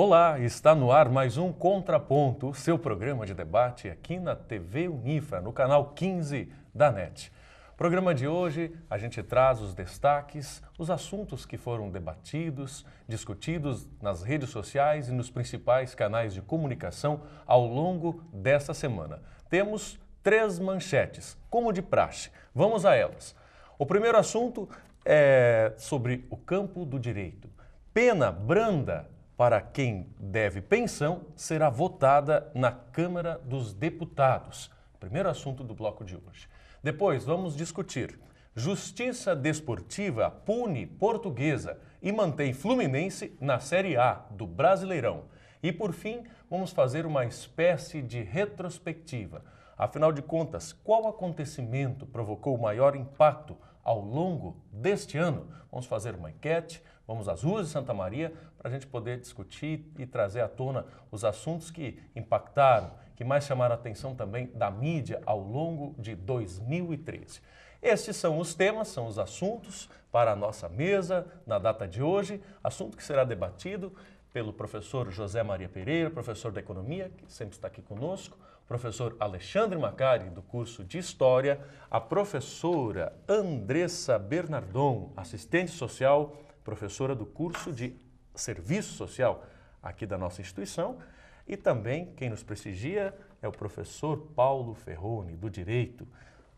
Olá, está no ar mais um Contraponto, o seu programa de debate aqui na TV Unifra, no canal 15 da NET. No programa de hoje, a gente traz os destaques, os assuntos que foram debatidos, discutidos nas redes sociais e nos principais canais de comunicação ao longo desta semana. Temos 3 manchetes, como de praxe. Vamos a elas. O primeiro assunto é sobre o campo do direito. Pena branda para quem deve pensão será votada na Câmara dos Deputados. Primeiro assunto do bloco de hoje. Depois vamos discutir. Justiça Desportiva pune Portuguesa e mantém Fluminense na Série A do Brasileirão. E por fim, vamos fazer uma espécie de retrospectiva. Afinal de contas, qual acontecimento provocou o maior impacto ao longo deste ano? Vamos fazer uma enquete, vamos às ruas de Santa Maria para a gente poder discutir e trazer à tona os assuntos que impactaram, que mais chamaram a atenção também da mídia ao longo de 2013. Estes são os temas, são os assuntos para a nossa mesa na data de hoje, assunto que será debatido pelo professor José Maria Pereira, professor de Economia, que sempre está aqui conosco, professor Alexandre Macari, do curso de História, a professora Andressa Bernardon, assistente social, professora do curso de Serviço Social aqui da nossa instituição, e também quem nos prestigia é o professor Paulo Ferroni, do Direito.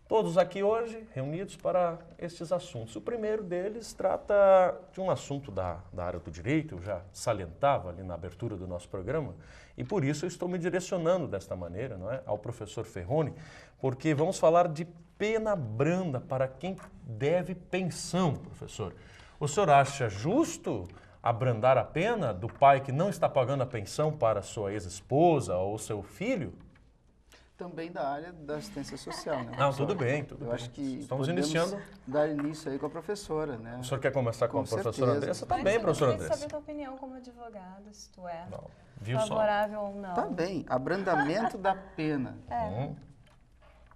Todos aqui hoje reunidos para estes assuntos. O primeiro deles trata de um assunto da área do direito, eu já salientava ali na abertura do nosso programa, e por isso eu estou me direcionando desta maneira, não é, ao professor Ferroni, porque vamos falar de pena branda para quem deve pensão, professor. O senhor acha justo abrandar a pena do pai que não está pagando a pensão para sua ex-esposa ou seu filho? Também da área da assistência social, né? Não, tudo bem, tudo bem. Eu acho que estamos iniciando. Dar início aí com a professora, né? O senhor quer começar com a professora certeza. Andressa? Tá bem, professora Andressa. Eu queria saber a tua opinião como advogado, se tu é Viu favorável ou não. Tá bem, abrandamento da pena.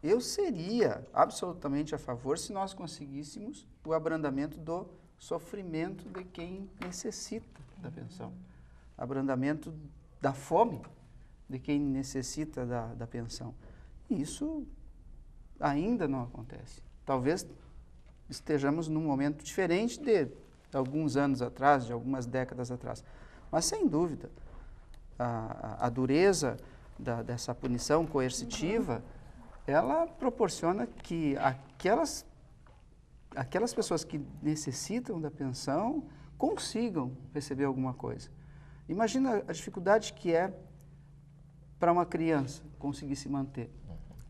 Eu seria absolutamente a favor se nós conseguíssemos o abrandamento do sofrimento de quem necessita da pensão. Abrandamento da fome de quem necessita da pensão. E isso ainda não acontece. Talvez estejamos num momento diferente de alguns anos atrás, de algumas décadas atrás. Mas, sem dúvida, a dureza dessa punição coercitiva, ela proporciona que aquelas pessoas que necessitam da pensão consigam receber alguma coisa. Imagina a dificuldade que é para uma criança conseguir se manter.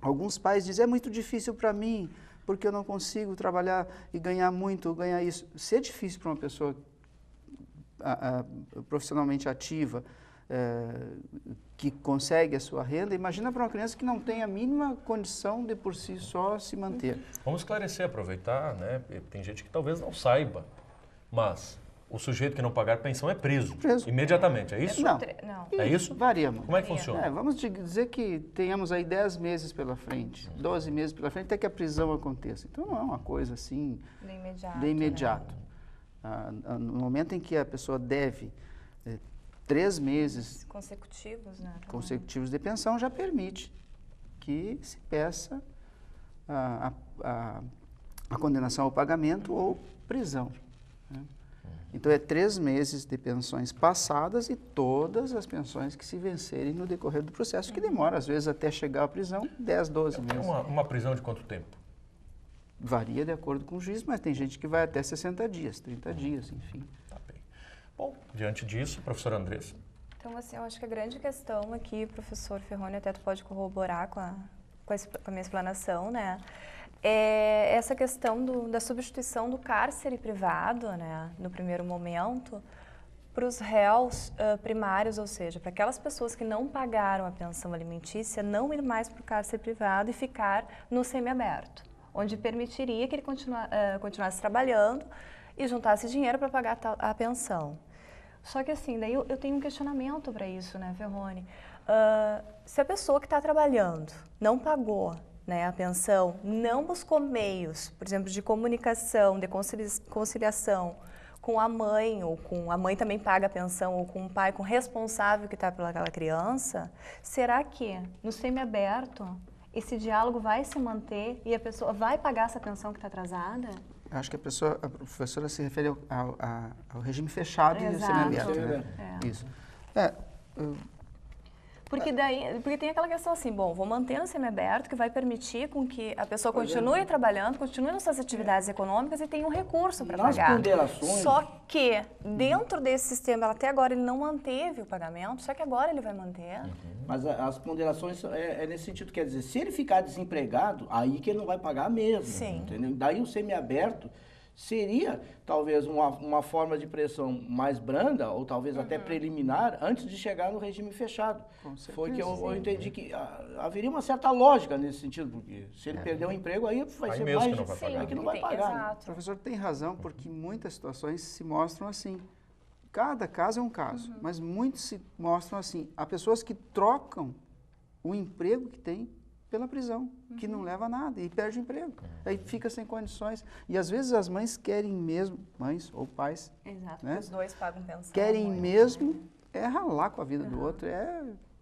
Alguns pais dizem, é muito difícil para mim, porque eu não consigo trabalhar e ganhar muito, ganhar isso. Se é difícil para uma pessoa profissionalmente ativa, que consegue a sua renda, imagina para uma criança que não tem a mínima condição de por si só se manter. Vamos esclarecer, aproveitar, né? Tem gente que talvez não saiba, mas o sujeito que não pagar pensão é preso. Imediatamente, é isso? Não. É isso? Varia. Como é que funciona? Vamos dizer que tenhamos aí 10 meses pela frente, 12 meses pela frente, até que a prisão aconteça. Então não é uma coisa assim de imediato. Né? No momento em que a pessoa deve 3 meses consecutivos de pensão, já permite que se peça a condenação ao pagamento ou prisão. Né? Então, é 3 meses de pensões passadas e todas as pensões que se vencerem no decorrer do processo, que demora, às vezes, até chegar à prisão, 10, 12 meses. Uma prisão de quanto tempo? Varia de acordo com o juiz, mas tem gente que vai até 60 dias, 30 dias, enfim. Tá bem. Bom, diante disso, professora Andressa. Então, assim, eu acho que a grande questão aqui, professor Ferroni, até tu pode corroborar com a minha explanação, né? É essa questão da substituição do cárcere privado, né, no primeiro momento, para os réus primários, ou seja, para aquelas pessoas que não pagaram a pensão alimentícia, não ir mais para o cárcere privado e ficar no semiaberto, onde permitiria que ele continuasse trabalhando e juntasse dinheiro para pagar a pensão. Só que assim, daí eu tenho um questionamento para isso, né, Ferroni? Se a pessoa que está trabalhando não pagou, né, a pensão, não buscou meios, por exemplo, de comunicação, de conciliação com a mãe, ou com a mãe também paga a pensão, ou com o pai, com o responsável que está pelaquela criança, será que no semiaberto esse diálogo vai se manter e a pessoa vai pagar essa pensão que está atrasada? Acho que a professora se refere ao regime fechado e ao semiaberto, né? Isso. Porque tem aquela questão assim, bom, vou manter no semiaberto, que vai permitir com que a pessoa continue trabalhando, continue nas suas atividades econômicas e tenha um recurso para pagar. Só que, dentro desse sistema, até agora ele não manteve o pagamento, só que agora ele vai manter. Mas as ponderações é nesse sentido, quer dizer, se ele ficar desempregado, aí que ele não vai pagar mesmo. Sim. Entendeu? Daí o semiaberto seria talvez uma forma de pressão mais branda, ou talvez até preliminar, antes de chegar no regime fechado. Foi que eu entendi que haveria uma certa lógica nesse sentido, porque se ele perder o emprego, aí vai ser mais... Que não vai pagar. Aí que não vai pagar. Exato. O professor tem razão, porque muitas situações se mostram assim. Cada caso é um caso, mas muitos se mostram assim. Há pessoas que trocam o emprego que tem pela prisão, que não leva a nada e perde o emprego. Aí fica sem condições. E às vezes as mães querem mesmo, mães ou pais, Exato, né? os dois pagam pensão. Querem mesmo ralar com a vida do outro,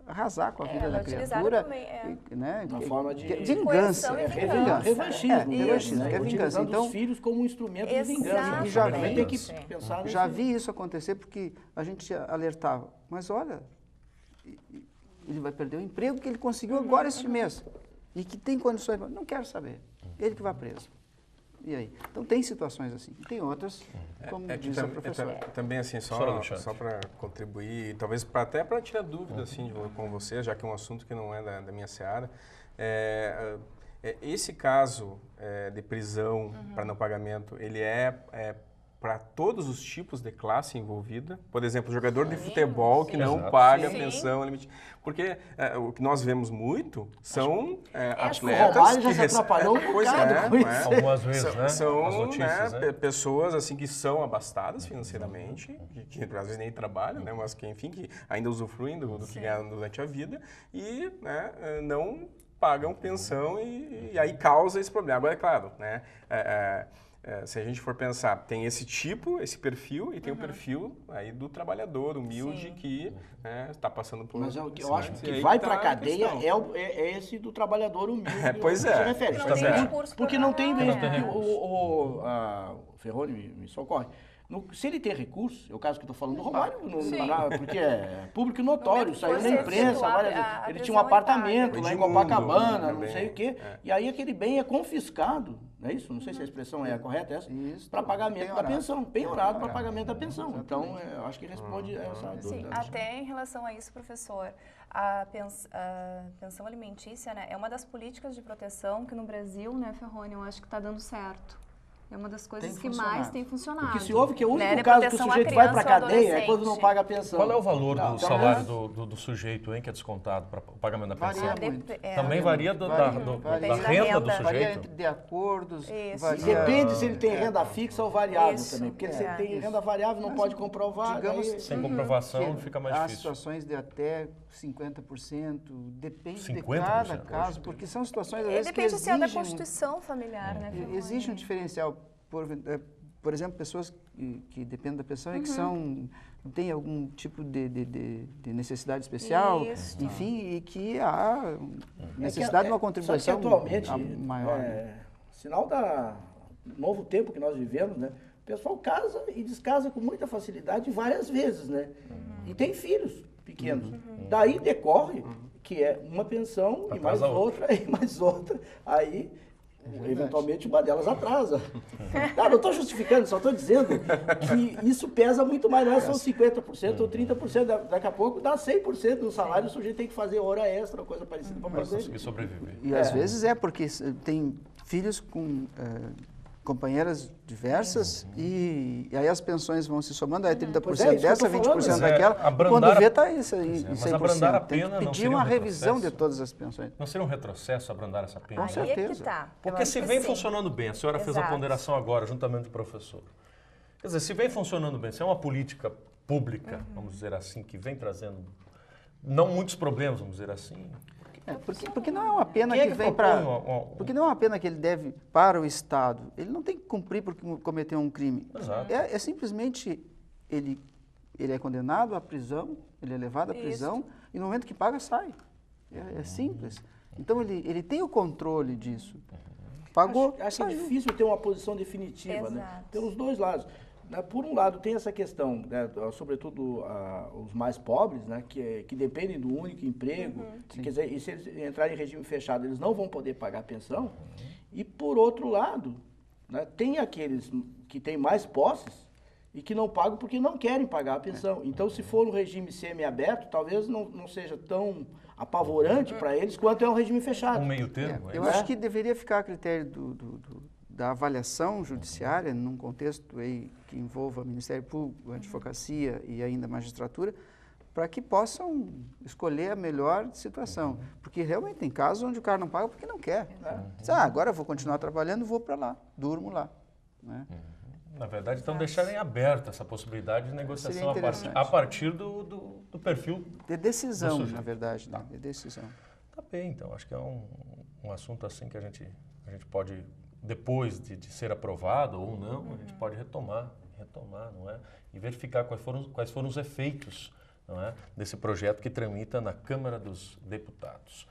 arrasar com a vida da criatura, também, né? Uma forma de vingança. Coerção e Vingança. revanchismo. Revanchismo, né? é vingança. Utilizando Então, os filhos como um instrumento de vingança. E já Também vi, tem que pensar já vi isso acontecer porque a gente alertava. Mas olha, ele vai perder o emprego que ele conseguiu agora este mês. E que tem condições. Não quero saber. Ele que vai preso. E aí? Então tem situações assim. E tem outras, como diz a professora. Também assim, só para contribuir, talvez até para tirar dúvida assim, com você, já que é um assunto que não é da minha seara. Esse caso de prisão para não pagamento, ele é para todos os tipos de classe envolvida. Por exemplo, jogador de futebol que não paga pensão limite. Porque o que nós vemos muito são atletas que atrapalhou um bocado com isso. Algumas vezes, né? São as notícias, né? pessoas assim que são abastadas financeiramente, que às vezes nem trabalham, né? Mas que, enfim, que ainda usufruem do que ganham durante a vida e não pagam pensão e aí causa esse problema. Agora, é claro, né? Se a gente for pensar, tem esse tipo, esse perfil, e tem o perfil aí do trabalhador humilde que está passando por... Mas eu acho que vai para a cadeia é esse do trabalhador humilde. Pois é. Se refere. Porque não tem... O Ferroni me socorre. Se ele tem recurso, é o caso que eu estou falando do Romário, porque é público e notório, saiu na imprensa, ele tinha um apartamento lá em Copacabana, não sei o quê, e aí aquele bem é confiscado, não é isso? Não sei se a expressão é correta essa, para pagamento da pensão, penhorado para pagamento da pensão. Então, eu acho que responde essa dúvida. Sim, até em relação a isso, professor, a pensão alimentícia, né, é uma das políticas de proteção que no Brasil, né, Ferroni, eu acho que está dando certo. É uma das coisas que mais tem funcionado. Porque se houve que o único caso que o sujeito vai para a cadeia é quando não paga a pensão. Qual é o valor do salário do sujeito, hein, que é descontado para o pagamento da pensão? Também varia da renda do sujeito? Varia de acordos. Depende se ele tem renda fixa ou variável também. Porque se ele tem renda variável, não pode comprovar. Digamos, sem comprovação fica mais difícil. Há situações de até 50%, depende 50%, de cada caso, porque são situações, às vezes, que exigem... Depende da constituição familiar, né? Existe um diferencial. Por exemplo, pessoas que dependem da pensão e que têm algum tipo de necessidade especial, enfim, e que há necessidade de uma contribuição atualmente, maior. Sinal do novo tempo que nós vivemos, né? O pessoal casa e descasa com muita facilidade várias vezes, né? E tem filhos pequenos. Daí decorre que é uma pensão e mais outra, e mais outra. Aí... eventualmente uma delas atrasa. Não estou justificando, só estou dizendo que isso pesa muito mais, não são 50% ou 30%, daqui a pouco dá 100% do salário, o sujeito tem que fazer hora extra, coisa parecida para fazer. Conseguir sobreviver. E às vezes porque tem filhos com companheiras diversas e aí as pensões vão se somando, aí 30% dessa, 20% daquela, quando vê está isso aí, mas abrandar a pena tem que pedir uma revisão de todas as pensões. Não seria um retrocesso abrandar essa pena? Com certeza. Aí é que tá. Porque se vem funcionando bem, a senhora fez a ponderação agora, juntamente com o professor. Quer dizer, se vem funcionando bem, se é uma política pública, vamos dizer assim, que vem trazendo não muitos problemas, vamos dizer assim, Porque não é uma pena Quem é que que vem para... propõe Porque não é uma pena que ele deve para o Estado. Ele não tem que cumprir porque cometeu um crime. Exato. É simplesmente ele é condenado à prisão, ele é levado à prisão e no momento que paga, sai. É simples. Então ele tem o controle disso. Pagou, Acho saiu. difícil ter uma posição definitiva, né? Exato. Pelos dois lados. Por um lado, tem essa questão, né, sobretudo os mais pobres, né, que dependem do único emprego, quer dizer, e se eles entrarem em regime fechado, eles não vão poder pagar a pensão. E, por outro lado, né, tem aqueles que têm mais posses e que não pagam porque não querem pagar a pensão. Então, se for um regime semiaberto, talvez não seja tão apavorante para eles quanto é um regime fechado. Um meio termo? Eu acho que deveria ficar a critério da avaliação judiciária, num contexto aí que envolva Ministério Público, advocacia e ainda magistratura, para que possam escolher a melhor situação. Porque realmente tem casos onde o cara não paga porque não quer. Diz, agora eu vou continuar trabalhando, vou para lá, durmo lá. Né? Na verdade, então deixarem aberta essa possibilidade de negociação Seria interessante. a partir do perfil. De decisão, Do sujeito. na verdade, né? De decisão. Tá bem, então. Acho que é um assunto assim que a gente pode, depois de ser aprovado ou não, a gente pode retomar, não é? E verificar quais foram os efeitos, não é, desse projeto que tramita na Câmara dos Deputados.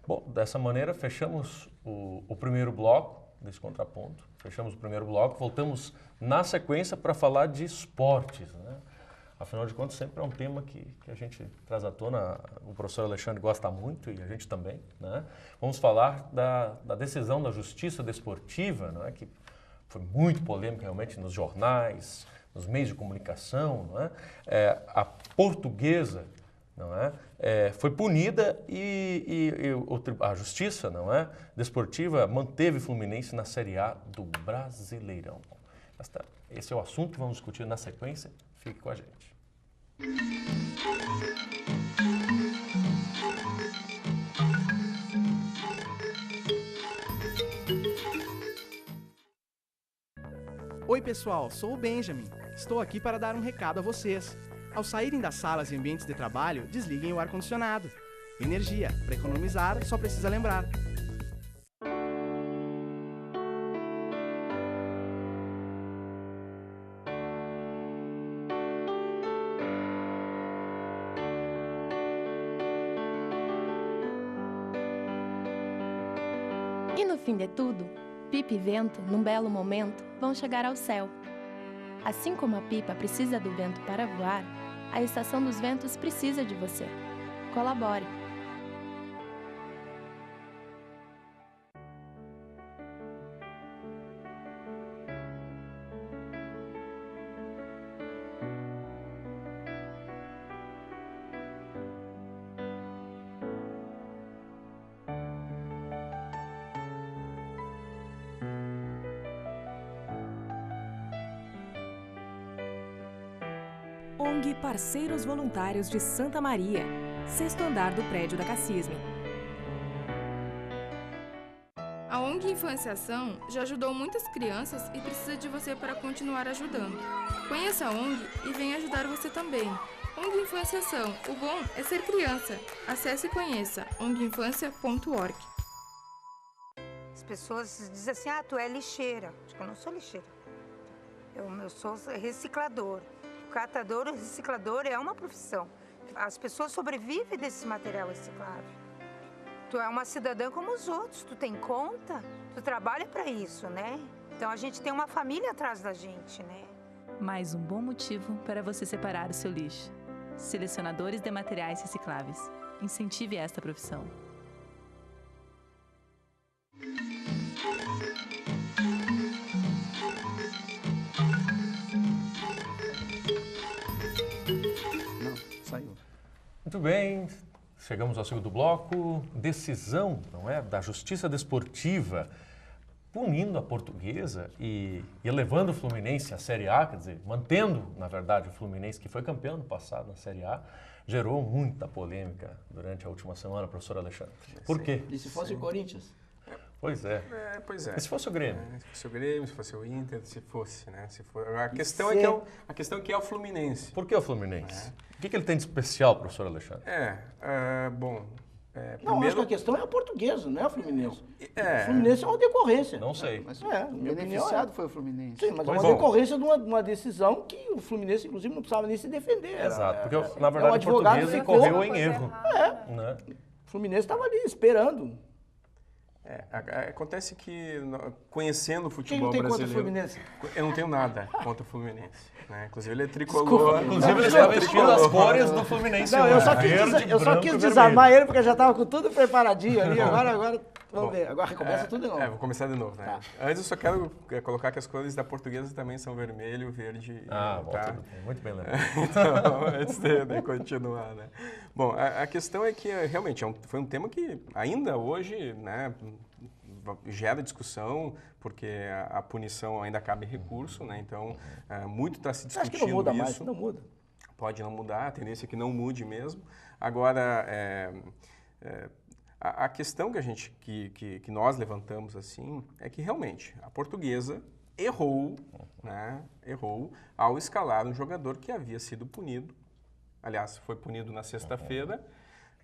Bom, dessa maneira, fechamos o primeiro bloco desse contraponto. Fechamos o primeiro bloco, voltamos na sequência para falar de esportes, né? Afinal de contas, sempre é um tema que a gente traz à tona, o professor Alexandre gosta muito e a gente também, né? Vamos falar da decisão da Justiça Desportiva, não é? Que foi muito polêmica realmente nos jornais, nos meios de comunicação, não é? A Portuguesa, não é? Foi punida e a Justiça, não é, Desportiva manteve o Fluminense na Série A do Brasileirão. Esse é o assunto que vamos discutir na sequência. Fique com a gente. Oi pessoal, sou o Benjamin. Estou aqui para dar um recado a vocês. Ao saírem das salas e ambientes de trabalho, desliguem o ar-condicionado. Energia, para economizar, só precisa lembrar. E no fim de tudo, pipa e vento, num belo momento, vão chegar ao céu. Assim como a pipa precisa do vento para voar, a Estação dos Ventos precisa de você. Colabore! ONG Parceiros Voluntários de Santa Maria, 6º andar do prédio da Cassisme. A ONG Infância-Ação já ajudou muitas crianças e precisa de você para continuar ajudando. Conheça a ONG e venha ajudar você também. ONG Infância-Ação, o bom é ser criança. Acesse e conheça onginfancia.org. As pessoas dizem assim, tu é lixeira. Eu não sou lixeira. Eu sou reciclador. Catador ou reciclador é uma profissão. As pessoas sobrevivem desse material reciclável. Tu é uma cidadã como os outros, tu tem conta, tu trabalha para isso, né? Então a gente tem uma família atrás da gente, né? Mais um bom motivo para você separar o seu lixo. Selecionadores de materiais recicláveis. Incentive esta profissão. Muito bem, chegamos ao segundo bloco. Decisão, não é, da Justiça Desportiva punindo a Portuguesa e elevando o Fluminense à Série A, quer dizer, mantendo, na verdade, o Fluminense, que foi campeão no passado na Série A, gerou muita polêmica durante a última semana, professor Alexandre. Por quê? E se fosse o Corinthians? Pois é. Pois é. E se fosse o Grêmio? Se fosse o Grêmio, se fosse o Inter, se fosse, né? A questão é que é o Fluminense. Por que o Fluminense? O que ele tem de especial, professor Alexandre? Bom, Não, acho que a questão é a Portuguesa, não é a Fluminense. É. O Fluminense é uma decorrência. Não sei. Mas É, o minha beneficiado opinião foi o Fluminense. Sim, mas é Pois uma é. decorrência de uma decisão que o Fluminense, inclusive, não precisava nem se defender. Exato, porque na o verdade o advogado Portuguesa ficou- incorreu em erro. Né? O Fluminense estava ali esperando. Acontece que, conhecendo o Quem futebol não tem contra o brasileiro... Fluminense? Eu não tenho nada contra o Fluminense. Né? Inclusive, ele é tricolor. Inclusive ele está vestindo as cores do Fluminense. Não, eu hoje, só quis, verde, eu só branco quis e desarmar vermelho. ele porque eu já estava com tudo preparadinho ali. Agora vamos ver. Agora recomeça tudo de novo. Vou começar de novo. Né? Tá. Antes, eu só quero colocar que as cores da Portuguesa também são vermelho, verde Ah, e bom, tá? tudo bem, muito bem lembrado. Então, antes de continuar, né? Bom, a questão é que realmente foi um tema que ainda hoje, né, gera discussão, porque a punição ainda cabe em recurso, né? Então, muito está se discutindo Acho que não muda isso. mais, não muda. Pode não mudar, a tendência é que não mude mesmo. Agora, a questão que nós levantamos assim é que realmente a Portuguesa errou, né? Errou ao escalar um jogador que havia sido punido. Aliás, foi punido na sexta-feira.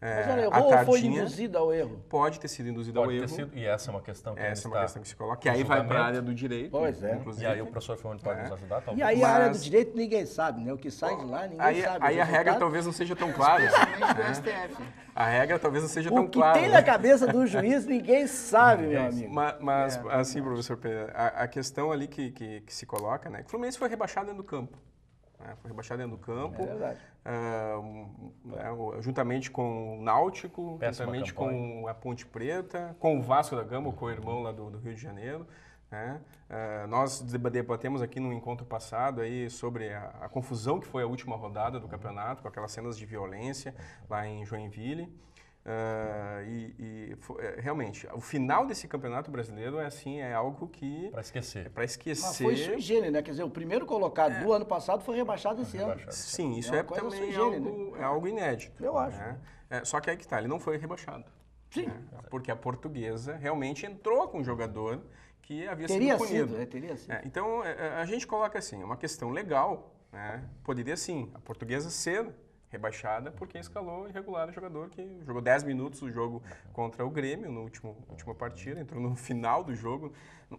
Mas ela errou ou foi induzida ao erro? Pode ter sido induzida ao erro. E essa é uma questão que Essa é uma está questão que se coloca, que aí vai para a área do direito. Pois é. Inclusive. E aí o professor Ferroni pode nos ajudar, talvez. E aí a área do direito ninguém sabe, né? O que sai de lá ninguém sabe. Aí a regra talvez não seja tão clara. Do STF. A regra talvez não seja tão O que clara. tem na cabeça do juiz ninguém sabe, meu amigo. Mas assim, professor Pereira, a questão ali que se coloca, né? Que o Fluminense foi rebaixado dentro do campo. Foi rebaixado dentro do campo. É verdade. Juntamente com o Náutico, Péssima juntamente campanha. com a Ponte Preta, com o Vasco da Gama, o co-irmão lá do Rio de Janeiro. Né? Nós debatemos aqui no encontro passado aí sobre a confusão que foi a última rodada do campeonato, com aquelas cenas de violência lá em Joinville. Realmente, o final desse campeonato brasileiro é algo que... Para esquecer. Para esquecer. Mas foi sui generis, né? Quer dizer, o primeiro colocado do ano passado foi rebaixado esse ano. Sim, isso uma coisa também sui generis, é algo inédito. Eu acho. Né? Só que aí que tá, ele não foi rebaixado. Sim. Né? Porque a Portuguesa realmente entrou com um jogador que havia Teria sido punido. sido, teria sido. Então, a gente coloca assim, uma questão legal, né? Poderia sim, a Portuguesa ser rebaixada porque escalou irregular o jogador que jogou 10 minutos o jogo contra o Grêmio na última partida, entrou no final do jogo,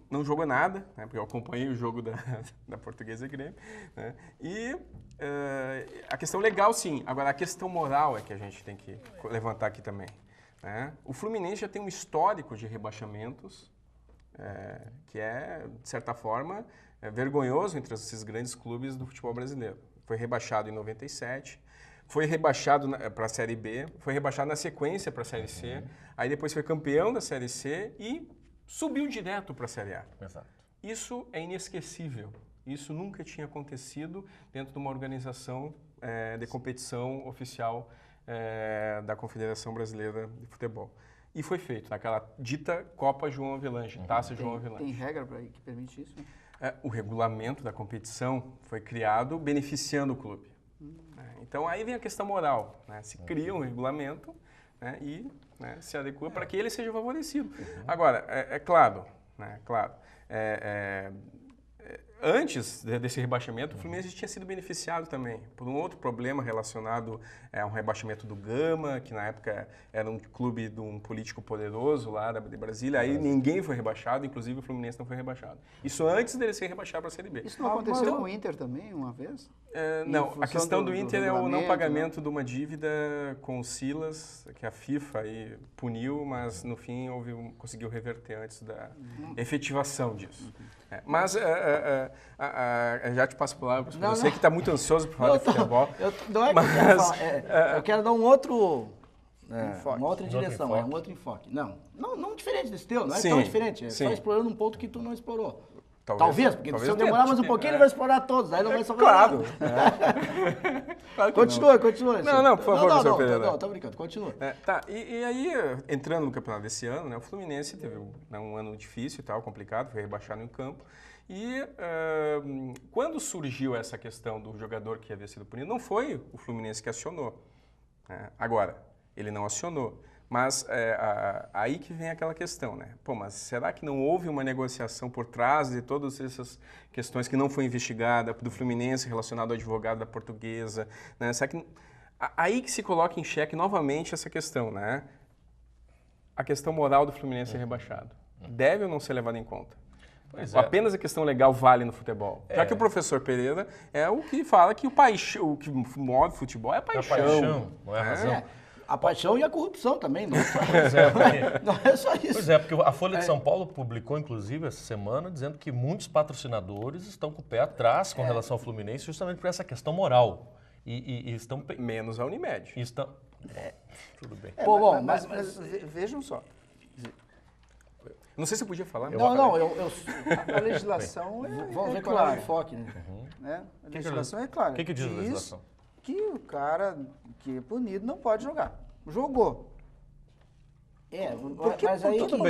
não jogou nada, né, porque eu acompanhei o jogo da Portuguesa e Grêmio. Né, e a questão legal, sim. Agora, a questão moral é que a gente tem que levantar aqui também. Né. O Fluminense já tem um histórico de rebaixamentos que é, de certa forma, vergonhoso entre esses grandes clubes do futebol brasileiro. Foi rebaixado em 97, foi rebaixado para a Série B, foi rebaixado na sequência para a Série C, aí depois foi campeão da Série C e subiu direto para a Série A. Exato. Isso é inesquecível. Isso nunca tinha acontecido dentro de uma organização de competição oficial da Confederação Brasileira de Futebol. E foi feito naquela dita Copa João Avelange, Taça João Avelange. Tem regra que permite isso? O regulamento da competição foi criado beneficiando o clube. Então, aí vem a questão moral. Né? Se cria um regulamento, né, e se adequa para que ele seja favorecido. Agora, é claro, antes desse rebaixamento, o Fluminense tinha sido beneficiado também por um outro problema relacionado a um rebaixamento do Gama, que na época era um clube de um político poderoso lá de Brasília. Aí ninguém foi rebaixado, inclusive o Fluminense não foi rebaixado. Isso antes dele ser rebaixado para a Série B. Isso não aconteceu com o Inter também, uma vez? Não, a questão do Inter é o não pagamento, né? de uma dívida com o Silas, que a FIFA aí puniu, mas no fim conseguiu reverter antes da efetivação disso. Mas já te passo a palavra, porque eu sei que está muito ansioso por falar de futebol. Eu quero dar um outro... Enfoque. Uma outra direção, um outro enfoque. Não diferente desse teu, não é Sim, tão diferente. É sim. só explorando um ponto que tu não explorou. Talvez, Porque se eu demorar mais um pouquinho, ele vai explorar todos, aí não vai sobrar claro. nada. Claro que Continua. Não, por favor, professor Pereira. Não, tô brincando, continua. E aí, entrando no campeonato desse ano, né, o Fluminense teve um ano difícil e tal, complicado, foi rebaixado em campo. E quando surgiu essa questão do jogador que havia sido punido, não foi o Fluminense que acionou. Agora, ele não acionou. Mas aí que vem aquela questão, né? Pô, mas será que não houve uma negociação por trás de todas essas questões que não foi investigada, do Fluminense relacionado ao advogado da Portuguesa, né? Será que... Aí que se coloca em xeque novamente essa questão, né? a questão moral do Fluminense ser rebaixado. Deve ou não ser levada em conta? Pois Apenas a questão legal vale no futebol. Já que o professor Pereira é o que fala que o que move o futebol é a paixão. É a paixão, não é a razão. A paixão e a corrupção também, não Não é só isso. Pois é, porque a Folha de São Paulo publicou, inclusive, essa semana, dizendo que muitos patrocinadores estão com o pé atrás com relação ao Fluminense, justamente por essa questão moral. E estão... Menos a Unimed. Tudo bem. Mas vejam só. Não sei se eu podia falar. A legislação Vamos ver qual é o enfoque, né? A legislação é clara. O que diz a legislação? Que o cara que é punido não pode jogar. Jogou. Por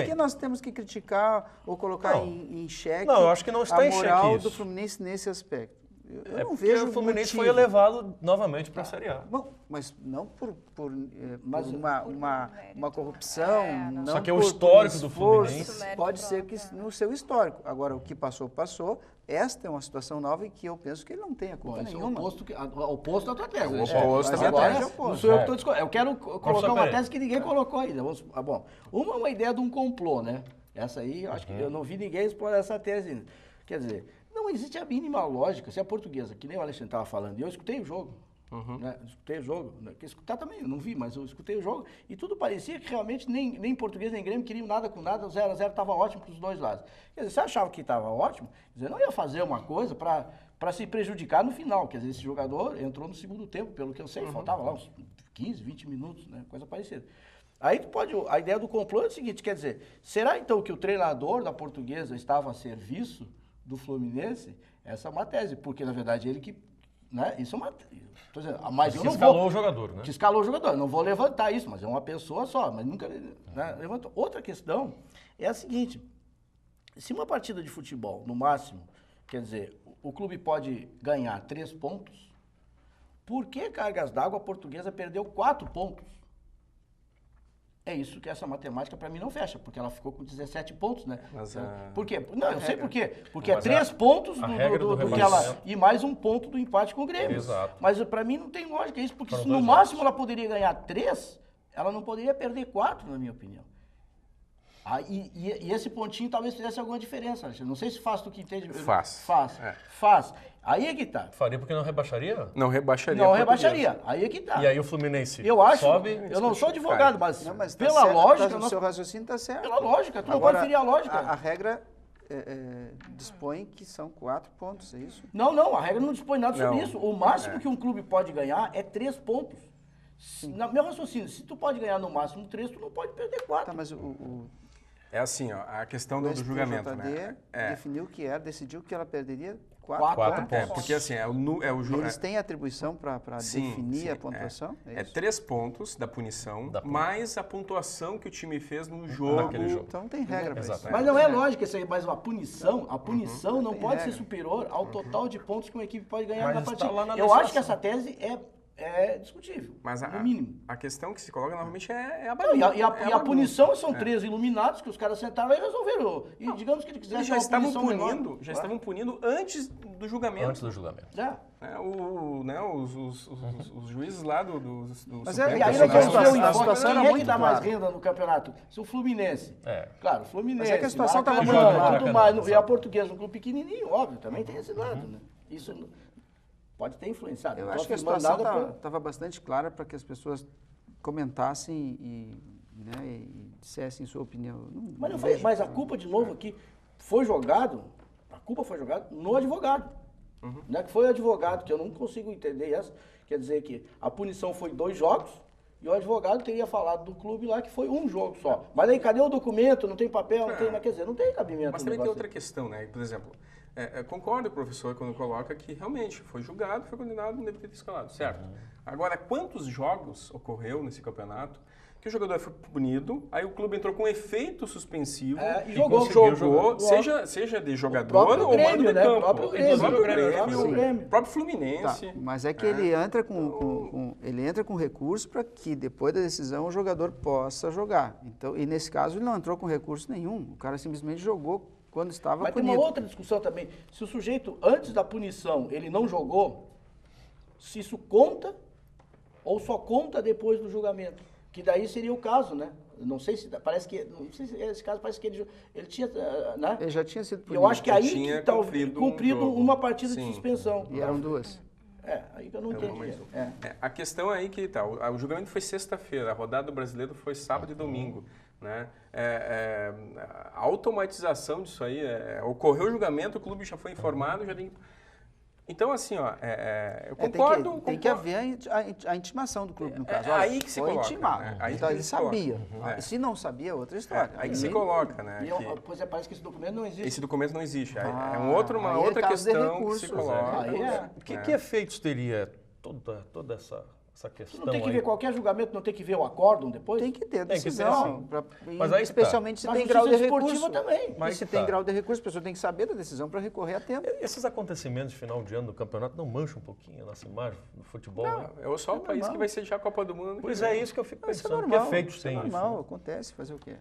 que nós temos que criticar ou colocar em xeque eu acho que não está a em xeque moral isso. do Fluminense nesse aspecto? Eu não porque vejo o Fluminense motivo. foi elevado novamente para a Série A. Bom, mas não por uma corrupção. Não Só que é o por histórico do esforço. Fluminense. Pode ser que no seu histórico. Agora, o que passou, passou. Esta é uma situação nova e que eu penso que ele não tem a culpa nenhuma. O oposto da tua tese. O oposto da minha tese. Não sou eu que estou discutindo. Eu quero colocar uma tese que ninguém colocou ainda. Bom, uma ideia de um complô, né? Essa aí, eu acho que eu não vi ninguém explorar essa tese ainda. Quer dizer, não existe a mínima lógica. Se é portuguesa, que nem o Alexandre estava falando, e eu escutei o jogo. Escutei o jogo. Escutar também, eu não vi, mas eu escutei o jogo. E tudo parecia que realmente nem português nem Grêmio queriam nada com nada. O 0x0 estava ótimo para os dois lados. Quer dizer, você achava que estava ótimo, quer dizer, não ia fazer uma coisa para se prejudicar no final. Quer dizer, esse jogador entrou no segundo tempo, pelo que eu sei, faltava lá uns 15, 20 minutos, né? Coisa parecida. Aí a ideia do complô é o seguinte, quer dizer, será então que o treinador da portuguesa estava a serviço do Fluminense? Essa é uma tese, porque na verdade ele que, né, isso é uma, tô dizendo, mas eu não escalou o jogador, né? Que escalou o jogador, não vou levantar isso, mas é uma pessoa só, mas nunca, né, levantou. Outra questão é a seguinte, se uma partida de futebol, no máximo, quer dizer, o clube pode ganhar 3 pontos, por que Cargas d'Água a portuguesa perdeu 4 pontos? É isso que essa matemática para mim não fecha, porque ela ficou com 17 pontos, né? Por quê? Não, eu sei por quê. Porque é 3 pontos do que ela e mais 1 ponto do empate com o Grêmio. Exato. Mas para mim não tem lógica isso, porque se no máximo ela poderia ganhar 3, ela não poderia perder 4, na minha opinião. E esse pontinho talvez fizesse alguma diferença, Alexandre. Não sei se faz tu que entende. Faz. Aí é que tá. Faria porque não rebaixaria? Não rebaixaria. Não rebaixaria. Aí é que tá. E aí o Fluminense sobe. Eu não sou advogado, mas pela lógica... O seu raciocínio está certo. Pela lógica, tu não pode ferir a lógica. A regra dispõe que são 4 pontos, é isso? Não, a regra não dispõe nada sobre isso. O máximo que um clube pode ganhar é 3 pontos. No meu raciocínio, se tu pode ganhar no máximo 3, tu não pode perder 4. Tá, mas É assim, ó, a questão do julgamento, né? Definiu que decidiu que ela perderia 4 pontos. Porque assim, eles têm atribuição para definir a pontuação? É 3 pontos da punição, mais a pontuação que o time fez no jogo. Naquele jogo. Então tem regra para isso. Mas não é lógica isso aí, mas a punição não pode ser superior ao total de pontos que uma equipe pode ganhar na partida. Eu acho que essa tese é discutível, mas no mínimo. A questão que se coloca normalmente é a bagunça. E a punição são 3 iluminados que os caras sentaram e resolveram. E digamos que ele quisesse já estavam punindo antes do julgamento. Antes do julgamento. Os juízes lá do Mas aí nós vamos ver o enfoque. Quem é que dá mais renda no campeonato? Se o Fluminense. Claro, o Fluminense. Mas é que a situação estava muito clara. Tudo mais. E a Portuguesa, um clube pequenininho, óbvio, também tem esse lado, né? Isso pode ter influenciado. Eu acho que a situação estava bastante clara para que as pessoas comentassem e dissessem sua opinião. Mas a culpa, de novo, aqui foi jogado, no advogado. Não é que foi o advogado, que eu não consigo entender essa. Quer dizer que a punição foi 2 jogos e o advogado teria falado do clube lá que foi 1 jogo só. Mas aí cadê o documento? Não tem papel, não tem, quer dizer, não tem cabimento. Mas também tem outra questão, né? Por exemplo, concordo, professor, quando coloca que realmente foi julgado, foi condenado, não deveria ter escalado, certo? Agora, quantos jogos ocorreu nesse campeonato que o jogador foi punido, aí o clube entrou com efeito suspensivo e jogou, seja de jogador ou mando de campo. O próprio Grêmio, o próprio Fluminense. Tá, mas é que ele entra com recurso para que depois da decisão o jogador possa jogar. Então, e nesse caso ele não entrou com recurso nenhum, o cara simplesmente jogou quando estava punido. Mas tem uma outra discussão também. Se o sujeito, antes da punição, ele não jogou, se isso conta ou só conta depois do julgamento? Que daí seria o caso, né? Não sei se parece que não sei se esse caso parece que ele tinha, né? Ele já tinha sido punido. Eu acho que aí tinha que cumprido uma partida Sim. de suspensão. E eram 2. Aí que eu não entendi. A questão aí que tá, o julgamento foi sexta-feira, a rodada do Brasileiro foi sábado e domingo, né? A automatização disso aí, ocorreu o julgamento, o clube já foi informado, já tem... Então, assim, ó, eu concordo... Tem que haver a intimação do clube, no caso. Olha, aí que se foi coloca, intimado. né? Aí Então, que ele se coloca. sabia. Se não sabia, é outra história. Aí que se coloca, né? Pois parece que esse documento não existe. Esse documento não existe. É aí uma é outra caso de questão que recursos, se coloca. Que efeitos teria toda essa questão Não tem que aí? ver qualquer julgamento, não tem que ver o acórdão depois? Tem que ter Tem que ter, decisão. sim. Mas aí que tá. Especialmente se Na tem grau de justiça recurso. esportiva também. Mas Mas se que tem tá. grau de recurso, a pessoa tem que saber da decisão para recorrer a tempo. Esses acontecimentos de final de ano do campeonato não mancham um pouquinho a nossa imagem do futebol? Né? Não, é só o país que vai sediar a Copa do Mundo. Pois é isso que eu fico Isso é pensando. normal. Que efeitos Isso é tem normal, isso? acontece, fazer o quê?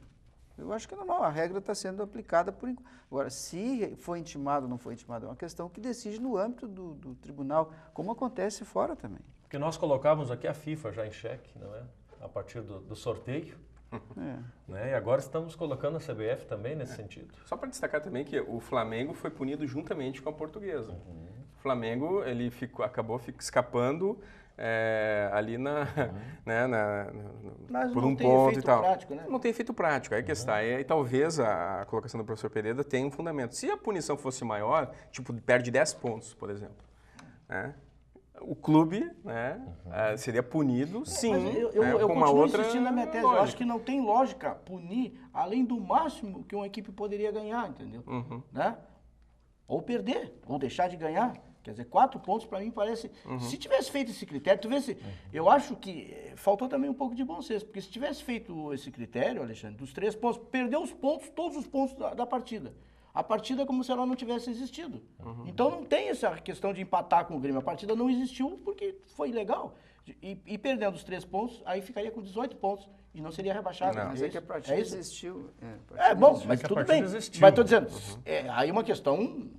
Eu acho que é normal, a regra está sendo aplicada por enquanto. Agora, se foi intimado ou não foi intimado, é uma questão que decide no âmbito do tribunal, como acontece fora também. Porque nós colocávamos aqui a FIFA já em xeque, não é? A partir do sorteio. Né? E agora estamos colocando a CBF também nesse sentido. Só para destacar também que o Flamengo foi punido juntamente com a Portuguesa. O Flamengo ele acabou escapando ali Mas por não um tem ponto efeito e tal. prático, né? Não tem efeito prático, aí que está. E talvez a colocação do professor Pereira tenha um fundamento. Se a punição fosse maior, tipo, perde 10 pontos, por exemplo, né? O clube, né, seria punido, sim. Mas eu com uma continuo outra insistindo na minha tese. lógica. Eu acho que não tem lógica punir além do máximo que uma equipe poderia ganhar, entendeu? Né? Ou perder, ou deixar de ganhar. Quer dizer, 4 pontos para mim parece... Se tivesse feito esse critério, eu acho que faltou também um pouco de bom senso, porque se tivesse feito esse critério, Alexandre, dos 3 pontos, perdeu os pontos, todos os pontos da partida. A partida é como se ela não tivesse existido. Então não tem essa questão de empatar com o Grêmio. A partida não existiu porque foi ilegal. E perdendo os 3 pontos, aí ficaria com 18 pontos e não seria rebaixado. Mas é que a partida existiu. Bom, mas tudo bem. Existiu. Mas estou dizendo, aí uma questão,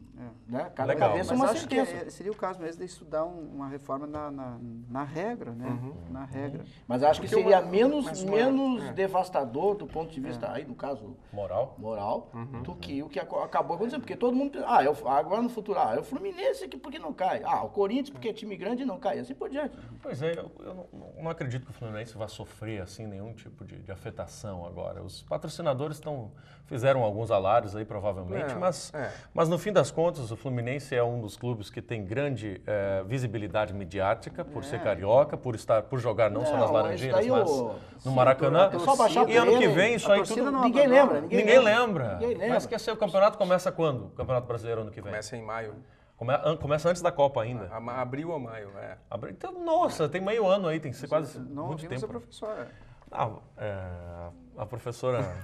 né? Cada Legal. cabeça Mas uma acho que sentença. seria o caso mesmo de estudar uma reforma na regra, né? Na regra. Mas acho que Porque seria uma- menos mas uma- devastador do ponto de vista, aí no caso Moral? do que o que acabou acontecendo. Porque todo mundo pensa, agora no futuro, é o Fluminense que porque não cai. O Corinthians porque é time grande não cai. Assim por diante. Pois é, eu não acredito que o Fluminense vá sofrer assim nenhum tipo de afetação agora. Os patrocinadores fizeram alguns alardes aí provavelmente, mas no fim das contas o Fluminense é um dos clubes que tem grande visibilidade midiática por ser carioca, por jogar não só nas Laranjeiras, daí mas no Maracanã. É só baixar E ano que poeira, vem isso aí tudo Ninguém lembra. ninguém lembra. Ninguém lembra. Mas esqueceu, o campeonato começa quando? O Campeonato Brasileiro ano que vem? Começa em maio. Começa antes da Copa ainda. Abril ou maio, Então, nossa, tem meio ano aí, tem quase Não muito ouvimos tempo. a professora. A professora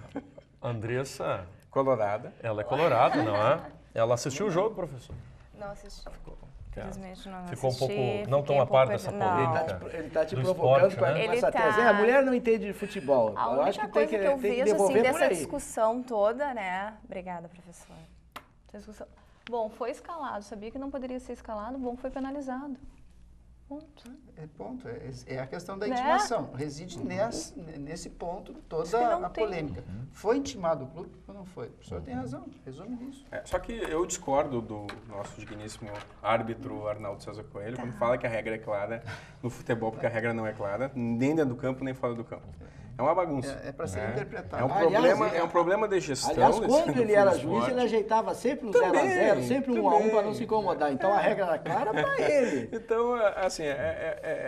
Andressa, Colorada. ela é colorada, não é? Ela assistiu o jogo, professor? Não assisti. Infelizmente não Ficou um assisti, pouco, não fiquei tão a um par pouco dessa não. polêmica. Ele está te do provocando esporte, com né? essa Ele tese. tá- A mulher não entende de futebol. A Eu única acho que tem coisa que, que eu tem que vejo assim, devolver por dessa aí. discussão toda, né? Obrigada, professora. Essa discussão. Bom, foi escalado, sabia que não poderia ser escalado, bom, foi penalizado. Ponto. É a questão da Né? intimação. Reside nesse ponto toda Isso que não a tem. polêmica. Foi intimado o clube ou não foi? O professor tem razão, resume nisso. Só que eu discordo do nosso digníssimo árbitro Arnaldo César Coelho quando fala que a regra é clara no futebol, porque a regra não é clara, nem dentro do campo, nem fora do campo. É uma bagunça. É para ser interpretado. É um problema de gestão. Aliás, quando ele era esporte. juiz, ele ajeitava sempre um 0x0, sempre um 1x1 para não se incomodar. Então a regra era clara para ele. Então, assim,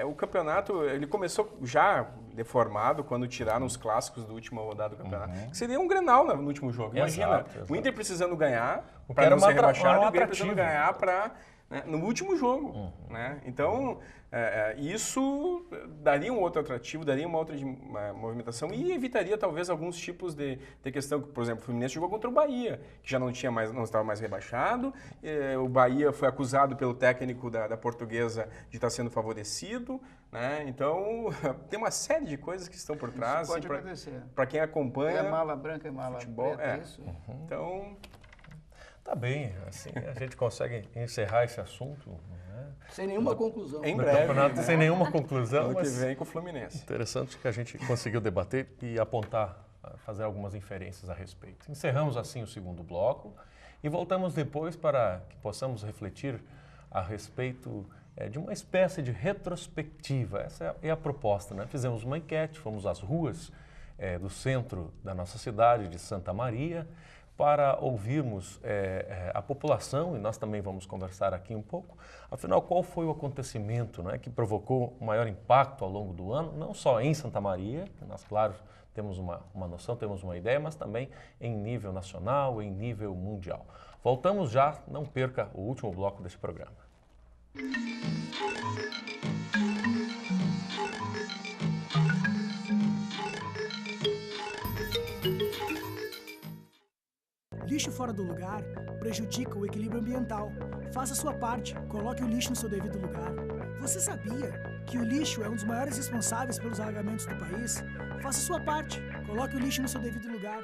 o campeonato, ele começou já deformado quando tiraram os clássicos da última rodada do campeonato. Que seria um Grenal no último jogo. Imagina, Exato. o Inter precisando ganhar O que para era não ser era rebaixado um e o Grêmio precisando atrativo. ganhar para... no último jogo, né? Então, isso daria um outro atrativo, daria uma outra movimentação e evitaria talvez alguns tipos de questão. Por exemplo, o Fluminense jogou contra o Bahia, que já não estava mais rebaixado. O Bahia foi acusado pelo técnico da Portuguesa de estar sendo favorecido, né? Então, tem uma série de coisas que estão por trás. Isso pode acontecer. Para quem acompanha... É mala branca e mala futebol, preta, é isso? Então... Tá bem, assim a gente consegue encerrar esse assunto. Né? Sem nenhuma conclusão. Em No breve. campeonato, né? sem nenhuma conclusão. Ano que Mas vem com o Fluminense. interessante que a gente conseguiu debater e apontar, fazer algumas inferências a respeito. Encerramos assim o segundo bloco e voltamos depois para que possamos refletir a respeito de uma espécie de retrospectiva. Essa é a proposta, né? Fizemos uma enquete, fomos às ruas do centro da nossa cidade, de Santa Maria, para ouvirmos a população, e nós também vamos conversar aqui um pouco, afinal, qual foi o acontecimento, né, que provocou o maior impacto ao longo do ano, não só em Santa Maria, que nós, claro, temos uma noção, temos uma ideia, mas também em nível nacional, em nível mundial. Voltamos já, não perca o último bloco desse programa. Lixo fora do lugar prejudica o equilíbrio ambiental. Faça sua parte, coloque o lixo no seu devido lugar. Você sabia que o lixo é um dos maiores responsáveis pelos alagamentos do país? Faça sua parte, coloque o lixo no seu devido lugar.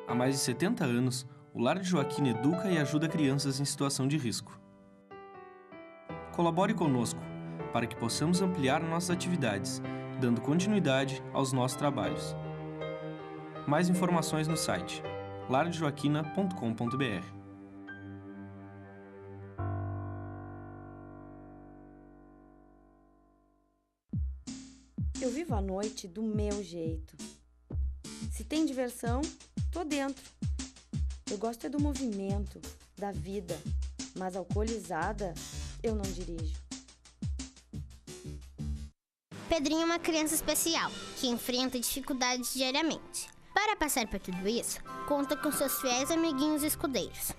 Há mais de 70 anos, o Lar de Joaquina educa e ajuda crianças em situação de risco. Colabore conosco para que possamos ampliar nossas atividades, dando continuidade aos nossos trabalhos. Mais informações no site lardejoaquina.com.br. Eu vivo a noite do meu jeito. Se tem diversão, tô dentro. Eu gosto é do movimento, da vida, mas alcoolizada, eu não dirijo. Pedrinho é uma criança especial, que enfrenta dificuldades diariamente. Para passar por tudo isso, conta com seus fiéis amiguinhos escudeiros,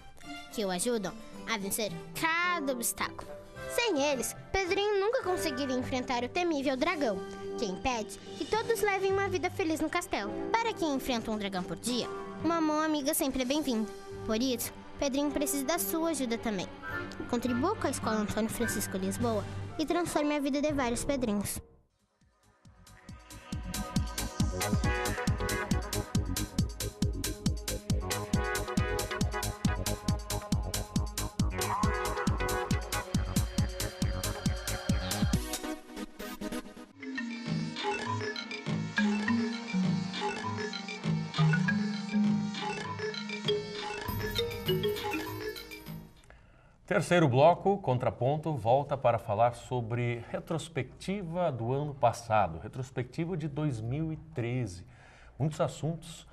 que o ajudam a vencer cada obstáculo. Sem eles, Pedrinho nunca conseguiria enfrentar o temível dragão, que impede que todos levem uma vida feliz no castelo. Para quem enfrenta um dragão por dia, uma mão amiga sempre é bem-vinda. Por isso, Pedrinho precisa da sua ajuda também. Contribua com a Escola Antônio Francisco Lisboa e transforme a vida de vários Pedrinhos. Terceiro bloco, Contraponto, volta para falar sobre retrospectiva do ano passado, retrospectiva de 2013. Muitos assuntos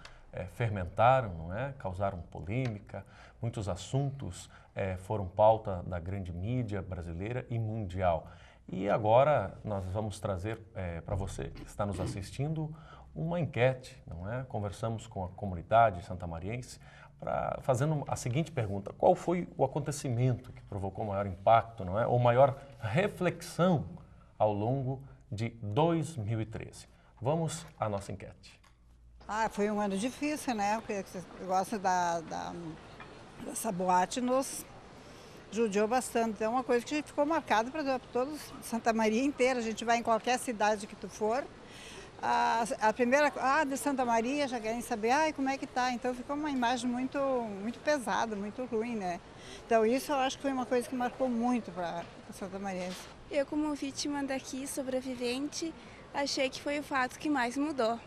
fermentaram, não é? Causaram polêmica, muitos assuntos foram pauta da grande mídia brasileira e mundial. E agora nós vamos trazer para você que está nos assistindo uma enquete, não é? Conversamos com a comunidade santamariense, fazendo a seguinte pergunta: qual foi o acontecimento que provocou maior impacto, não é? Ou maior reflexão ao longo de 2013? Vamos à nossa enquete. Foi um ano difícil, né? Porque o negócio dessa boate nos judiou bastante. Então é uma coisa que ficou marcada para todos, Santa Maria inteira. A gente vai em qualquer cidade que tu for. A primeira, de Santa Maria, já querem saber, como é que tá? Então ficou uma imagem muito pesada, muito ruim, né? Então isso eu acho que foi uma coisa que marcou muito para Santa Maria. Eu, como vítima daqui, sobrevivente, achei que foi o fato que mais mudou.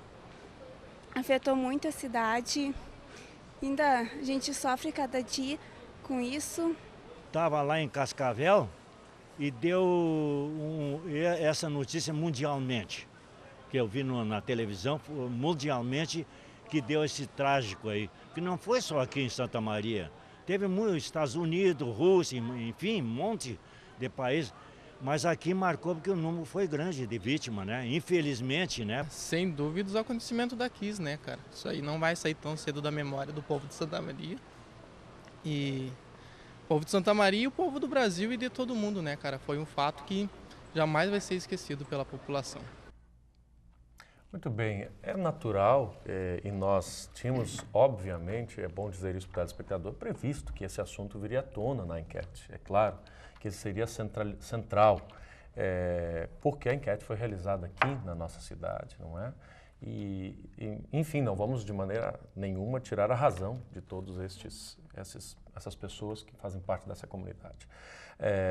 Afetou muito a cidade, ainda a gente sofre cada dia com isso. Estava lá em Cascavel e deu essa notícia mundialmente, que eu vi na televisão, mundialmente, que deu esse trágico aí. Que não foi só aqui em Santa Maria. Teve muitos, Estados Unidos, Rússia, enfim, um monte de países. Mas aqui marcou porque o número foi grande de vítimas, né? Infelizmente, né? Sem dúvida, os acontecimentos da Kiss, né, cara? Isso aí não vai sair tão cedo da memória do povo de Santa Maria. E o povo de Santa Maria e o povo do Brasil e de todo mundo, né, cara? Foi um fato que jamais vai ser esquecido pela população. Muito bem, é natural e nós tínhamos, obviamente, é bom dizer isso para o telespectador, previsto que esse assunto viria à tona na enquete. É claro que ele seria central, porque a enquete foi realizada aqui na nossa cidade, não é? enfim, não vamos de maneira nenhuma tirar a razão de todos essas pessoas que fazem parte dessa comunidade.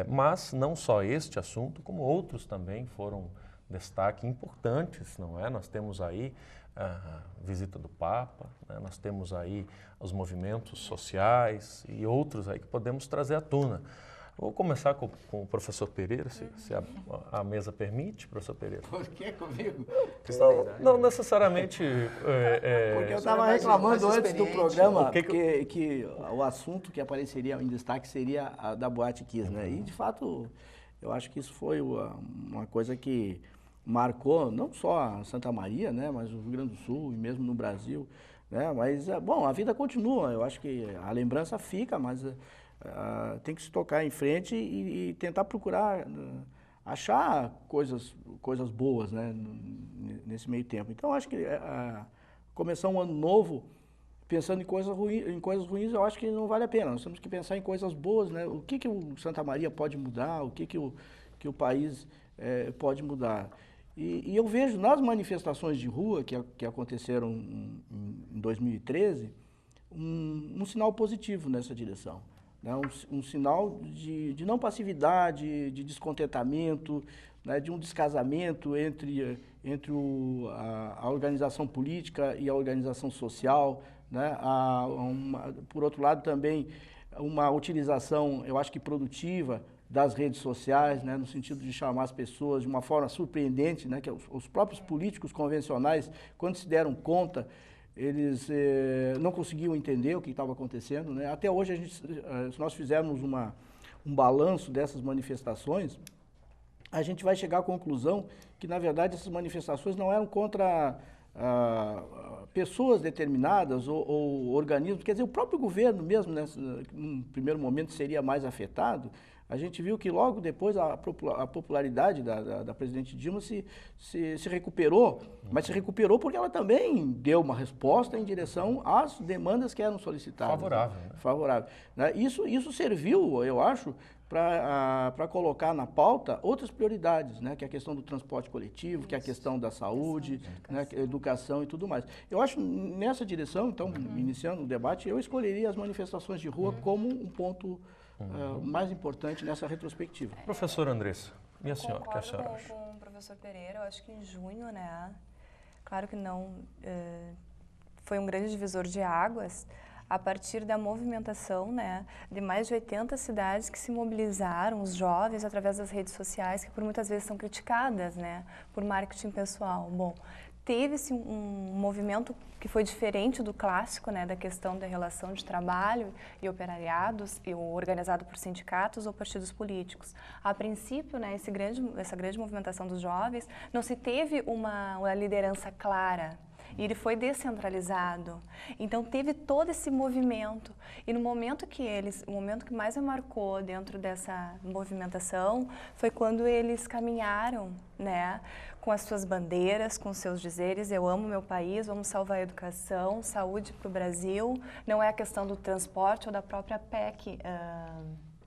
Mas não só este assunto, como outros também foram destaque importantes, não é? Nós temos aí a visita do Papa, né? Nós temos aí os movimentos sociais e outros aí que podemos trazer à tona. Vou começar com o professor Pereira, se a mesa permite, professor Pereira. Por que comigo? Não necessariamente... Porque eu estava reclamando antes do programa que o assunto que apareceria em destaque seria a da Boate Kiss, né? E, de fato, eu acho que isso foi uma coisa que marcou não só a Santa Maria, né? Mas o Rio Grande do Sul e mesmo no Brasil, né? Mas, bom, a vida continua. Eu acho que a lembrança fica, mas... tem que se tocar em frente e tentar procurar achar coisas boas, né, nesse meio tempo. Então, acho que começar um ano novo pensando em coisas ruins, eu acho que não vale a pena. Nós temos que pensar em coisas boas, né? O que o Santa Maria pode mudar, o que o país pode mudar. E eu vejo nas manifestações de rua que aconteceram em 2013 um sinal positivo nessa direção. Um sinal de não passividade, de descontentamento, né, de um descasamento entre a organização política e a organização social, né, por outro lado também uma utilização, eu acho que produtiva, das redes sociais, né, no sentido de chamar as pessoas de uma forma surpreendente, né, que os próprios políticos convencionais, quando se deram conta, eles não conseguiam entender o que estava acontecendo, né? Até hoje, se nós fizermos um balanço dessas manifestações, a gente vai chegar à conclusão que, na verdade, essas manifestações não eram contra pessoas determinadas ou organismos. Quer dizer, o próprio governo mesmo, né, num primeiro momento, seria mais afetado. A gente viu que logo depois a popularidade da presidente Dilma se recuperou, mas se recuperou porque ela também deu uma resposta em direção às demandas que eram solicitadas. Favorável. Né? Favorável. Né? Isso serviu, eu acho, para colocar na pauta outras prioridades, né? Que é a questão do transporte coletivo, que é a questão da saúde, né? Educação e tudo mais. Eu acho, nessa direção, então, iniciando o debate, eu escolheria as manifestações de rua como um ponto mais importante nessa retrospectiva. Professor Andressa, e a senhora? O que a senhora acha? Com o professor Pereira, eu acho que em junho, né? Claro que não foi um grande divisor de águas a partir da movimentação, né, de mais de 80 cidades que se mobilizaram, os jovens, através das redes sociais, que por muitas vezes são criticadas, né, por marketing pessoal. Bom, teve-se um movimento que foi diferente do clássico, né, da questão da relação de trabalho e operariados, organizado por sindicatos ou partidos políticos. A princípio, né, essa grande movimentação dos jovens, não se teve uma liderança clara, e ele foi descentralizado. Então teve todo esse movimento. E no momento o momento que mais me marcou dentro dessa movimentação foi quando eles caminharam, né, com as suas bandeiras, com seus dizeres: eu amo meu país, vamos salvar a educação, saúde para o Brasil. Não é a questão do transporte ou da própria PEC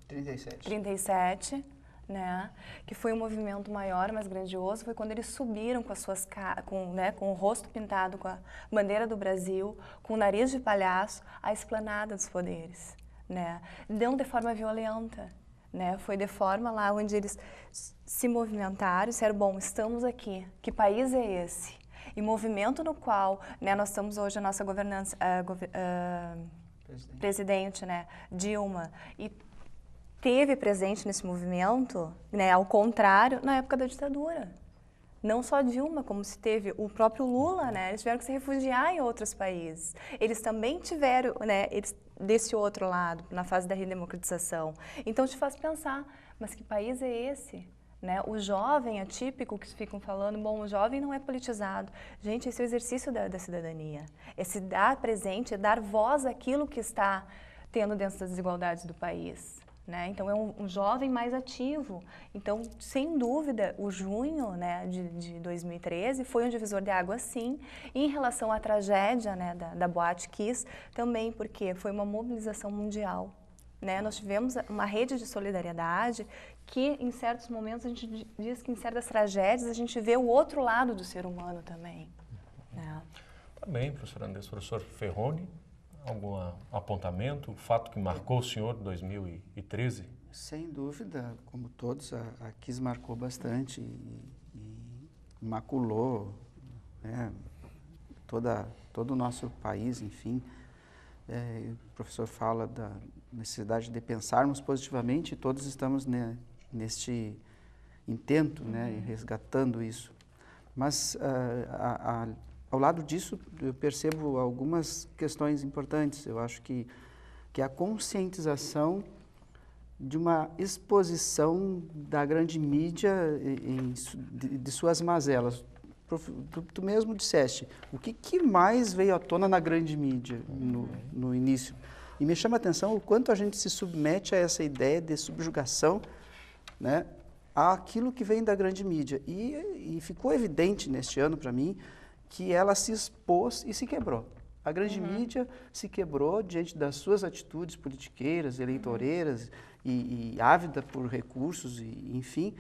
37. Né, que foi um movimento maior, mais grandioso, foi quando eles subiram com as suas com o rosto pintado com a bandeira do Brasil, com o nariz de palhaço, à esplanada dos poderes, né? Não de forma violenta, né? Foi de forma lá onde eles se movimentaram e disseram: bom, estamos aqui, que país é esse? E movimento no qual, né, nós estamos hoje a nossa governança, presidente, né, Dilma, e teve presente nesse movimento, né, ao contrário, na época da ditadura. Não só Dilma, como se teve o próprio Lula, né, eles tiveram que se refugiar em outros países. Eles também tiveram, né, desse outro lado, na fase da redemocratização. Então te faz pensar, mas que país é esse? Né? O jovem atípico que ficam falando, bom, o jovem não é politizado. Gente, esse é o exercício da cidadania. É se dar presente, é dar voz àquilo que está tendo dentro das desigualdades do país. Né? Então, é um jovem mais ativo. Então, sem dúvida, o junho, né, de 2013 foi um divisor de água, sim. E em relação à tragédia, né, da Boate Kiss, também porque foi uma mobilização mundial. Né? Nós tivemos uma rede de solidariedade que, em certos momentos, a gente diz que em certas tragédias a gente vê o outro lado do ser humano também. Né? Tá bem, professor Andrés. Professor Ferroni, algum apontamento, o fato que marcou o senhor em 2013? Sem dúvida, como todos, a KISS marcou bastante e maculou, né, todo o nosso país, enfim. O professor fala da necessidade de pensarmos positivamente e todos estamos neste intento, né, resgatando isso. Mas, ao lado disso, eu percebo algumas questões importantes. Eu acho que a conscientização de uma exposição da grande mídia de suas mazelas. Tu mesmo disseste, o que mais veio à tona na grande mídia no início? E me chama a atenção o quanto a gente se submete a essa ideia de subjugação, né, àquilo que vem da grande mídia. E ficou evidente neste ano para mim que ela se expôs e se quebrou. A grande mídia se quebrou diante das suas atitudes politiqueiras, eleitoreiras e ávida por recursos, enfim,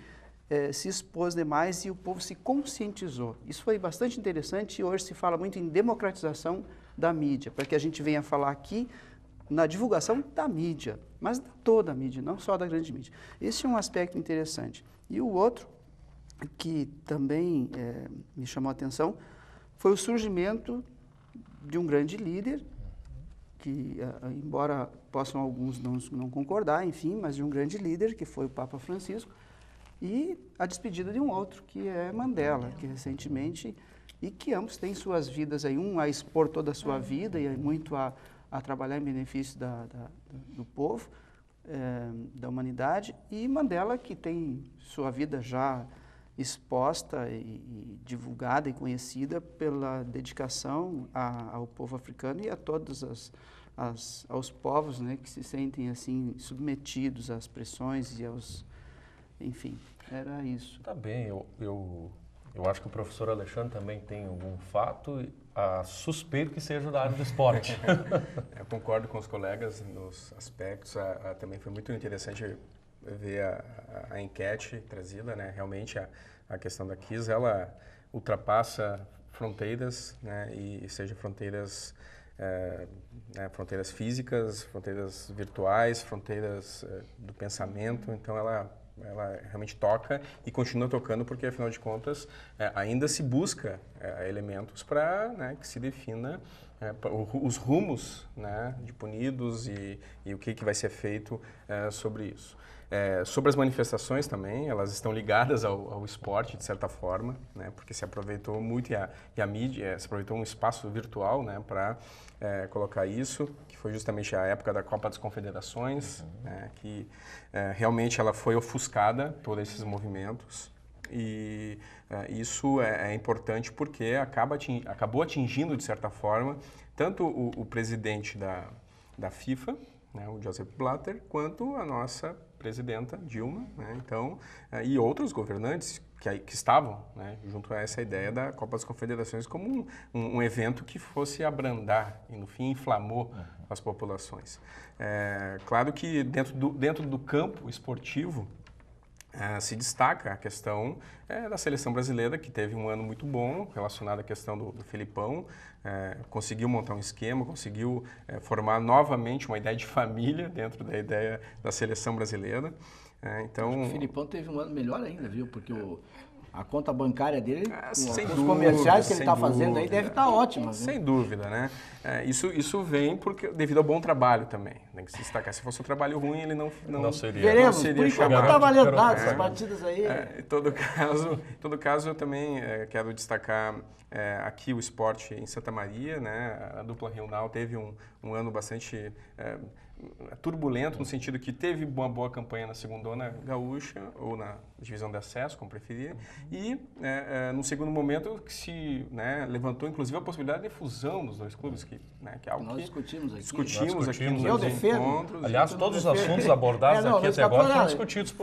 se expôs demais e o povo se conscientizou. Isso foi bastante interessante e hoje se fala muito em democratização da mídia, para que a gente venha falar aqui na divulgação da mídia, mas de toda a mídia, não só da grande mídia. Esse é um aspecto interessante. E o outro, que também me chamou a atenção, foi o surgimento de um grande líder, que, embora possam alguns não concordar, enfim, mas de um grande líder, que foi o Papa Francisco, e a despedida de um outro, que é Mandela, que recentemente, e que ambos têm suas vidas aí, um a expor toda a sua vida e muito a trabalhar em benefício do povo, da humanidade, e Mandela, que tem sua vida já exposta e divulgada e conhecida pela dedicação ao povo africano e a todos aos povos, né, que se sentem assim submetidos às pressões e enfim, era isso. Tá bem, eu acho que o professor Alexandre também tem algum fato, suspeito que seja da área do esporte. Eu concordo com os colegas nos aspectos, também foi muito interessante ver a enquete trazida, né? Realmente a questão da KISS, ela ultrapassa fronteiras, né? E seja fronteiras físicas, fronteiras virtuais, fronteiras do pensamento, então ela realmente toca e continua tocando porque, afinal de contas, ainda se busca elementos para, né, que se defina os rumos, né, de punidos e o que vai ser feito sobre isso. Sobre as manifestações também, elas estão ligadas ao esporte, de certa forma, né, porque se aproveitou muito e a mídia se aproveitou um espaço virtual, né, para colocar isso, que foi justamente a época da Copa das Confederações, né, que realmente ela foi ofuscada por esses movimentos. E isso é importante porque acabou atingindo, de certa forma, tanto o presidente da FIFA, né, o Joseph Blatter, quanto a nossa presidenta Dilma, né, então, e outros governantes que estavam, né, junto a essa ideia da Copa das Confederações como um evento que fosse abrandar e, no fim, inflamou as populações. Claro que dentro do campo esportivo, se destaca a questão da seleção brasileira, que teve um ano muito bom relacionado à questão do Felipão, conseguiu montar um esquema, conseguiu formar novamente uma ideia de família dentro da ideia da seleção brasileira. Então, o Felipão teve um ano melhor ainda, viu? Porque a conta bancária dele, os dúvida, comerciais que ele está fazendo aí, deve estar ótima. Sem dúvida, né? Isso vem devido ao bom trabalho também. Tem que se destacar. Se fosse um trabalho ruim, ele não seria. Veremos, não seria por enquanto não está valendo nada, essas partidas aí. Em todo caso, eu também quero destacar aqui o esporte em Santa Maria, né? A dupla Rional teve um ano bastante turbulento, no sentido que teve uma boa campanha na segundona gaúcha, ou na divisão de acesso, como preferir, e no segundo momento que se levantou inclusive a possibilidade de fusão dos dois clubes, que é algo nós que discutimos aqui. Discutimos aqui nos encontros. Aliás, todos os assuntos abordados aqui até agora foram discutidos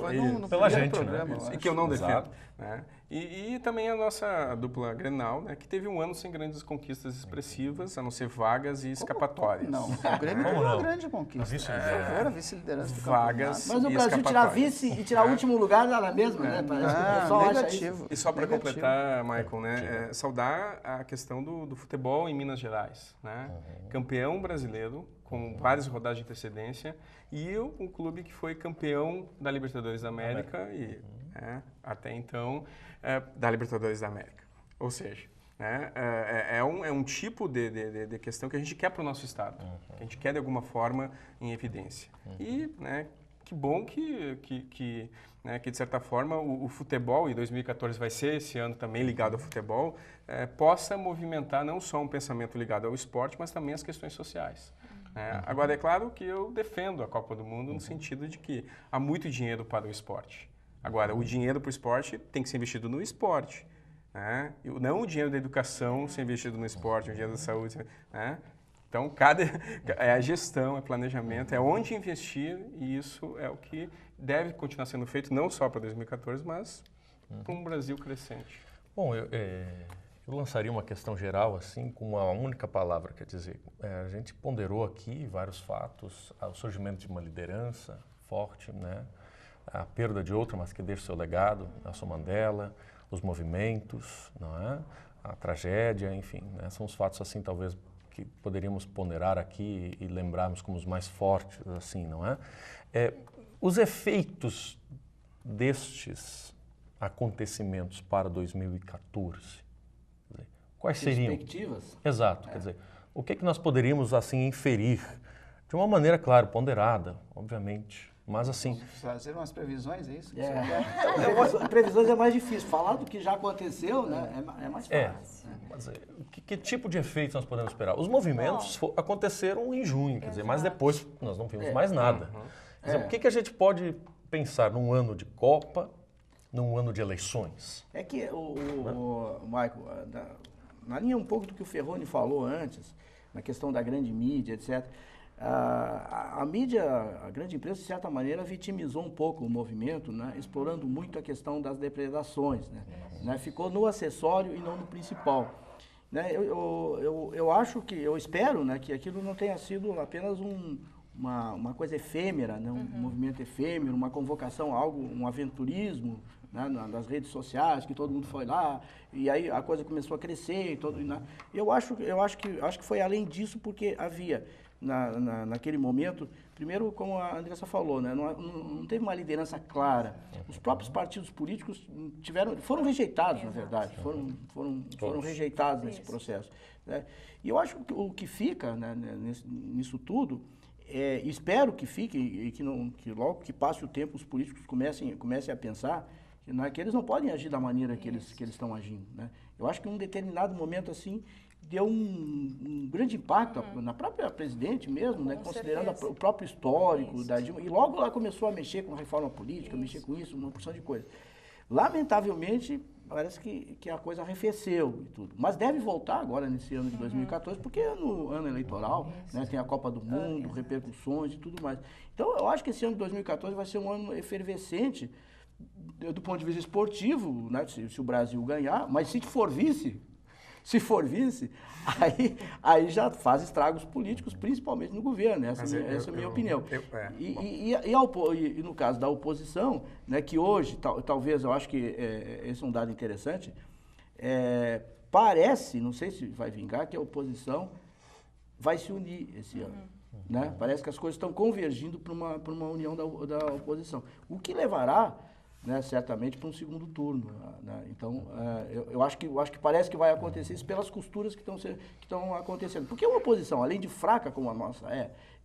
pela gente, né? E que eu não defendo. Né? E também a nossa dupla Grenal, né, que teve um ano sem grandes conquistas expressivas, a não ser vagas e escapatórias. Não, o Grêmio teve uma grande conquista. Foi a vice-liderança do vagas. Mas no Brasil, tirar vice e tirar o último lugar dá na mesma, né? Parece que o pessoal acha isso. E só para completar, Michael, né, saudar a questão do futebol em Minas Gerais, né? Campeão brasileiro, com várias rodadas de antecedência, e um clube que foi campeão da Libertadores da América e até então da Libertadores da América. Ou seja, né, é um tipo de questão que a gente quer para o nosso estado, que a gente quer de alguma forma em evidência. E, né, que bom que de certa forma o futebol, e 2014 vai ser esse ano também ligado ao futebol, possa movimentar não só um pensamento ligado ao esporte, mas também as questões sociais. Agora, é claro que eu defendo a Copa do Mundo no sentido de que há muito dinheiro para o esporte. Agora, o dinheiro para o esporte tem que ser investido no esporte. Né? Não o dinheiro da educação ser investido no esporte, o dinheiro da saúde. Né? Então, é a gestão, é planejamento, é onde investir, e isso é o que deve continuar sendo feito, não só para 2014, mas para um Brasil crescente. Bom, eu lançaria uma questão geral, assim, com uma única palavra, quer dizer, a gente ponderou aqui vários fatos, o surgimento de uma liderança forte, né? A perda de outra, mas que deixa o seu legado, Nelson Mandela, os movimentos, não é? A tragédia, enfim, né? São os fatos, assim, talvez, que poderíamos ponderar aqui e lembrarmos como os mais fortes, assim, não é? Os efeitos destes acontecimentos para 2014, quais seriam? Perspectivas? Exato, quer dizer, o que nós poderíamos, assim, inferir, de uma maneira, claro, ponderada, obviamente, mas assim... Fazer umas previsões, é isso? Previsões é mais difícil, falar do que já aconteceu, né, é mais fácil. Mas que tipo de efeito nós podemos esperar? Os movimentos aconteceram em junho, quer dizer, mas depois nós não vimos mais nada. Quer dizer, o que a gente pode pensar num ano de Copa, num ano de eleições? É que, Michael, na linha um pouco do que o Ferroni falou antes, na questão da grande mídia, etc., a mídia, a grande imprensa, de certa maneira, vitimizou um pouco o movimento, né, explorando muito a questão das depredações. Né, ficou no acessório e não no principal. Né, eu espero, né, que aquilo não tenha sido apenas uma coisa efêmera, né, um movimento efêmero, uma convocação, um aventurismo, né, nas redes sociais, que todo mundo foi lá, e aí a coisa começou a crescer. Né, eu acho que foi além disso, porque havia, naquele momento, primeiro, como a Andressa falou, né, não teve uma liderança clara. Os próprios partidos políticos foram rejeitados, na verdade, foram rejeitados nesse processo. Né, e eu acho que o que fica, né, nisso tudo, espero que fique, e que logo que passe o tempo os políticos comecem a pensar que eles não podem agir da maneira que eles estão agindo. Né? Eu acho que em um determinado momento assim deu um grande impacto na própria presidente mesmo, né? Considerando o próprio histórico da Dilma, e logo lá começou a mexer com a reforma política, mexer com isso, uma porção de coisa. Lamentavelmente, parece que a coisa arrefeceu e tudo. Mas deve voltar agora nesse ano de 2014, porque é no ano eleitoral, né, tem a Copa do Mundo, repercussões e tudo mais. Então, eu acho que esse ano de 2014 vai ser um ano efervescente do ponto de vista esportivo, né, se o Brasil ganhar, mas se for vice, aí já faz estragos políticos, principalmente no governo. Essa é a minha opinião. E no caso da oposição, né, que hoje, talvez, eu acho que esse é um dado interessante, parece, não sei se vai vingar, que a oposição vai se unir esse ano. Né? Parece que as coisas estão convergindo para uma união da oposição. O que levará, né, certamente para um segundo turno. Né? Então, eu acho que parece que vai acontecer isso pelas costuras que estão acontecendo. Porque uma oposição, além de fraca como a nossa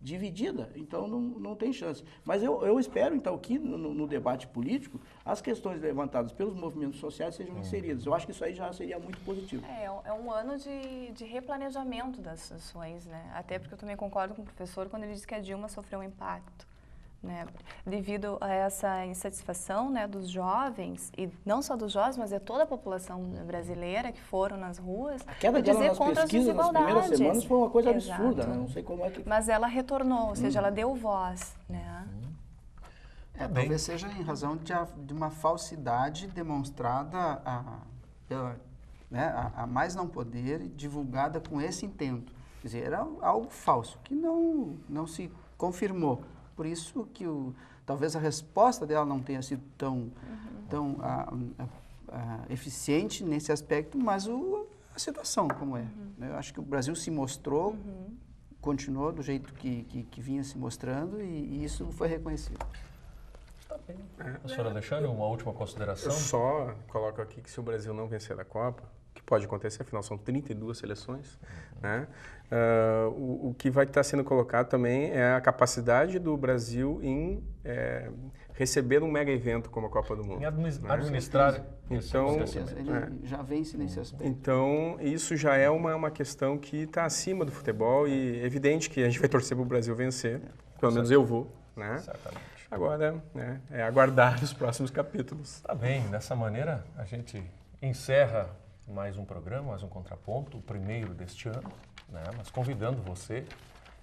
dividida, então não tem chance. Mas eu espero, então, que no debate político, as questões levantadas pelos movimentos sociais sejam inseridas. Eu acho que isso aí já seria muito positivo. É um ano de replanejamento das ações, né? Até porque eu também concordo com o professor quando ele diz que a Dilma sofreu um impacto. Né, devido a essa insatisfação, né, dos jovens, e não só dos jovens, mas de toda a população brasileira que foram nas ruas, a queda dela nas pesquisas nas primeiras semanas foi uma coisa absurda, né? Não sei como é que... Mas ela retornou, ou seja, ela deu voz, né? Talvez seja em razão de uma falsidade demonstrada a mais não poder e divulgada com esse intento. Quer dizer, era algo falso, que não se confirmou. Por isso que talvez a resposta dela não tenha sido tão eficiente nesse aspecto, mas a situação como é. Eu acho que o Brasil se mostrou, continuou do jeito que vinha se mostrando e isso foi reconhecido. Professor Alexandre, uma última consideração? Eu só coloco aqui que se o Brasil não vencer a Copa, o que pode acontecer, afinal são 32 seleções, né? O que vai estar sendo colocado também é a capacidade do Brasil em receber um mega evento como a Copa do Mundo. Em administrar. Então, ele já vence nesse aspecto. Então, isso já é uma questão que está acima do futebol e é evidente que a gente vai torcer para o Brasil vencer, pelo menos eu vou, né? Certamente. Agora, é aguardar os próximos capítulos. Tá bem, dessa maneira a gente encerra mais um programa, mais um Contraponto, o primeiro deste ano, né? Mas convidando você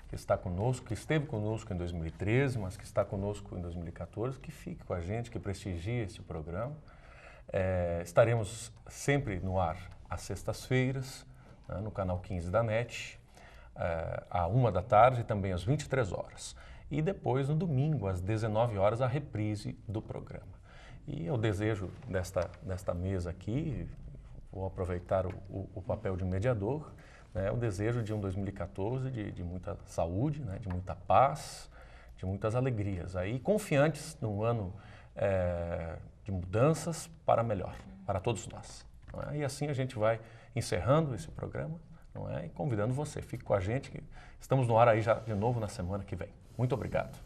que está conosco, que esteve conosco em 2013, mas que está conosco em 2014, que fique com a gente, que prestigie este programa. Estaremos sempre no ar às sextas-feiras, né, no canal 15 da NET, à 13h e também às 23h. E depois, no domingo, às 19h, a reprise do programa. E eu desejo desta mesa aqui, vou aproveitar o papel de mediador, né, o desejo de um 2014 de muita saúde, né, de muita paz, de muitas alegrias. Aí, confiantes num ano de mudanças para melhor, para todos nós. Não é? E assim a gente vai encerrando esse programa, não é? E convidando você. Fique com a gente, que estamos no ar aí já de novo na semana que vem. Muito obrigado.